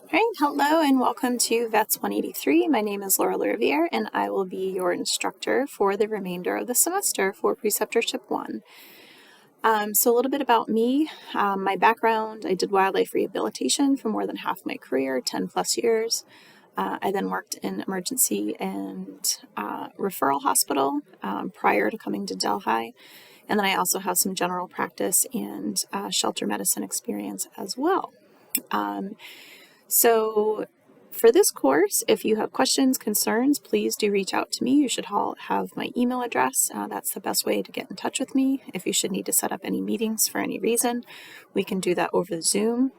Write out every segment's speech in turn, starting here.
All right, hello and welcome to Vets 183. My name is Laura Luriviere and I will be your instructor for the remainder of the semester for Preceptorship 1. So a little bit about me, my background: I did wildlife rehabilitation for more than half my career, 10 plus years. I then worked in emergency and referral hospital prior to coming to Delhi. And then I also have some general practice and shelter medicine experience as well. So for this course, if you have questions, concerns, please do reach out to me. You should all have my email address. That's the best way to get in touch with me. If you should need to set up any meetings for any reason, we can do that over Zoom.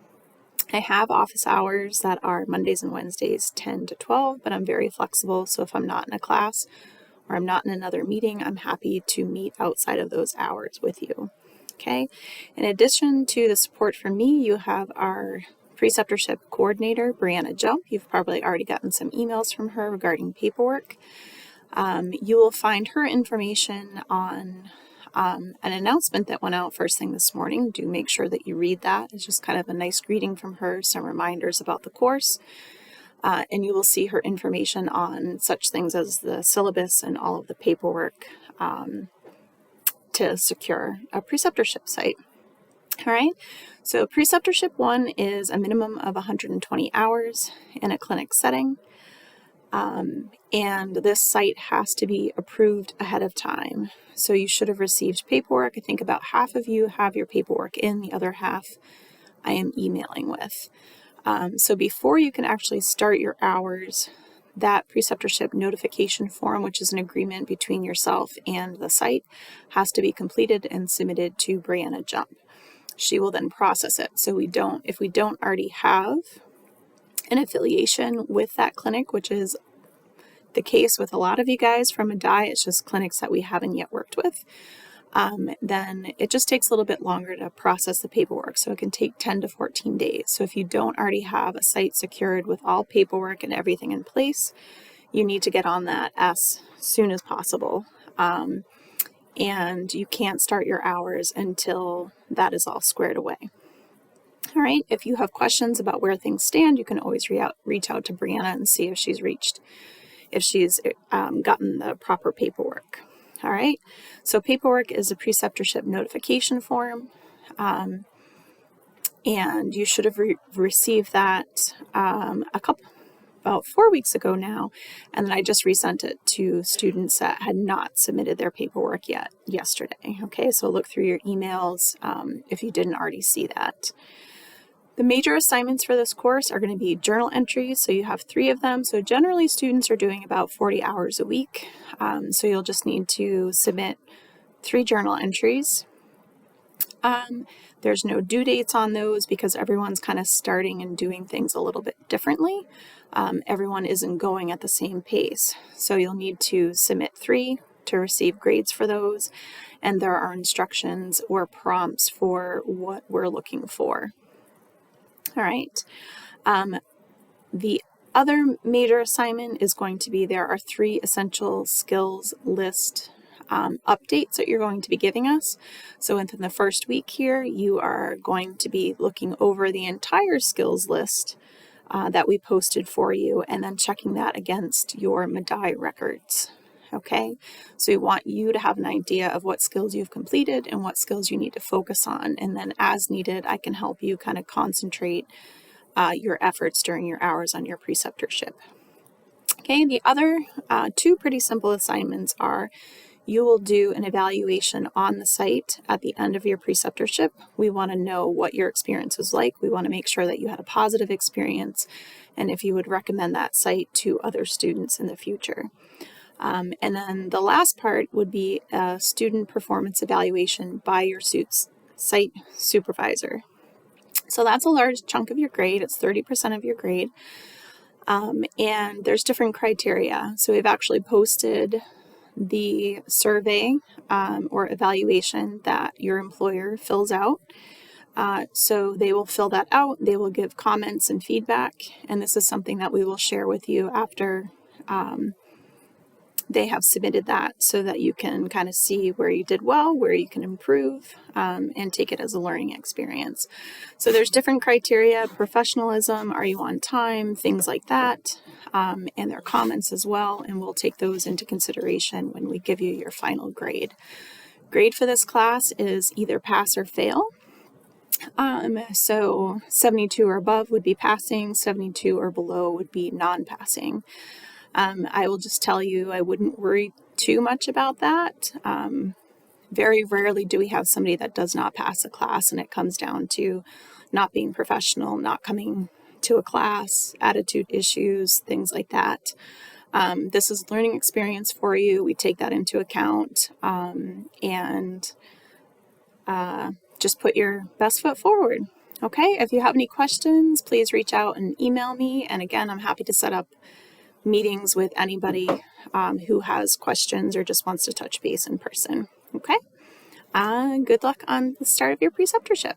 I have office hours that are Mondays and Wednesdays, 10 to 12, but I'm very flexible. So if I'm not in a class or I'm not in another meeting, I'm happy to meet outside of those hours with you. Okay. In addition to the support from me, you have our preceptorship coordinator, Brianna Jump. You've probably already gotten some emails from her regarding paperwork. You will find her information on an announcement that went out first thing this morning. Do make sure that you read that. It's just kind of a nice greeting from her, some reminders about the course. And you will see her information on such things as the syllabus and all of the paperwork to secure a preceptorship site. All right, so Preceptorship 1 is a minimum of 120 hours in a clinic setting, and this site has to be approved ahead of time. So you should have received paperwork. I think about half of you have your paperwork in, the other half I am emailing with. So before you can actually start your hours, that preceptorship notification form, which is an agreement between yourself and the site, has to be completed and submitted to Brianna Jump. She will then process it. So if we don't already have an affiliation with that clinic, which is the case with a lot of you guys from Madai, it's just clinics that we haven't yet worked with, then it just takes a little bit longer to process the paperwork. So it can take 10 to 14 days. So if you don't already have a site secured with all paperwork and everything in place, you need to get on that as soon as possible. And you can't start your hours until that is all squared away. All right, if you have questions about where things stand, you can always reach out to Brianna and see if she's gotten the proper paperwork. All right, so paperwork is a preceptorship notification form, and you should have received that about 4 weeks ago now, and then I just resent it to students that had not submitted their paperwork yet yesterday. Okay, so look through your emails if you didn't already see that. The major assignments for this course are going to be journal entries, so you have 3 of them. So generally students are doing about 40 hours a week, so you'll just need to submit 3 journal entries. There's no due dates on those because everyone's kind of starting and doing things a little bit differently. Everyone isn't going at the same pace. So you'll need to submit 3 to receive grades for those. And there are instructions or prompts for what we're looking for. All right. The other major assignment is going to be there are 3 essential skills list updates that you're going to be giving us. So within the first week here, you are going to be looking over the entire skills list that we posted for you and then checking that against your Madai records. Okay, so we want you to have an idea of what skills you've completed and what skills you need to focus on. And then as needed, I can help you kind of concentrate your efforts during your hours on your preceptorship. Okay, the other 2 pretty simple assignments are you will do an evaluation on the site at the end of your preceptorship. We want to know what your experience was like. We want to make sure that you had a positive experience and if you would recommend that site to other students in the future. And then the last part would be a student performance evaluation by your site supervisor. So that's a large chunk of your grade. It's 30% of your grade. And there's different criteria. So we've actually posted the survey or evaluation that your employer fills out. So they will fill that out. They will give comments and feedback. And this is something that we will share with you after they have submitted that so that you can kind of see where you did well, where you can improve, and take it as a learning experience. So there's different criteria: professionalism, are you on time, things like that, and their comments as well, and we'll take those into consideration when we give you your final grade. Grade for this class is either pass or fail. So 72 or above would be passing, 72 or below would be non-passing. I will just tell you, I wouldn't worry too much about that. Very rarely do we have somebody that does not pass a class, and it comes down to not being professional, not coming to a class, attitude issues, things like that. This is a learning experience for you. We take that into account, and just put your best foot forward. Okay, if you have any questions, please reach out and email me. And again, I'm happy to set up meetings with anybody who has questions or just wants to touch base in person. Okay, good luck on the start of your preceptorship.